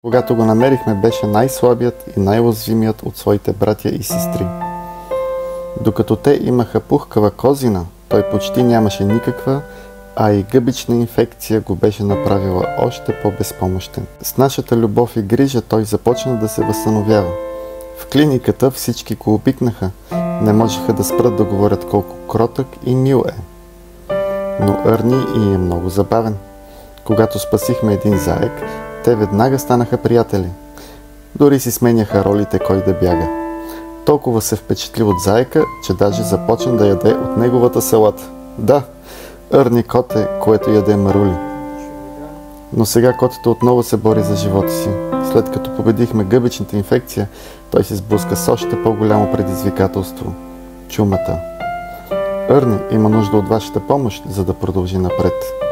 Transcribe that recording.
Когато го намерихме, беше най-слабият и най-уязвимият от своите братя и сестри. Докато те имаха пухкава козина, той почти нямаше никаква, а и гъбична инфекция го беше направила още по-безпомощен. С нашата любов и грижа той започна да се възстановява. В клиниката всички го опикнаха, не можеха да спрат да говорят колко кротък и мил е. Но Ерни и е много забавен. Когато спасихме един заек, те веднага станаха приятели. Дори си сменяха ролите кой да бяга. Толкова се впечатли от заека, че даже започна да яде от неговата салата. Да, Ерни коте, което яде марули. Но сега котето отново се бори за живота си. След като победихме гъбичната инфекция, той се сблъска с още по-голямо предизвикателство – чумата. Ерни има нужда от вашата помощ, за да продължи напред.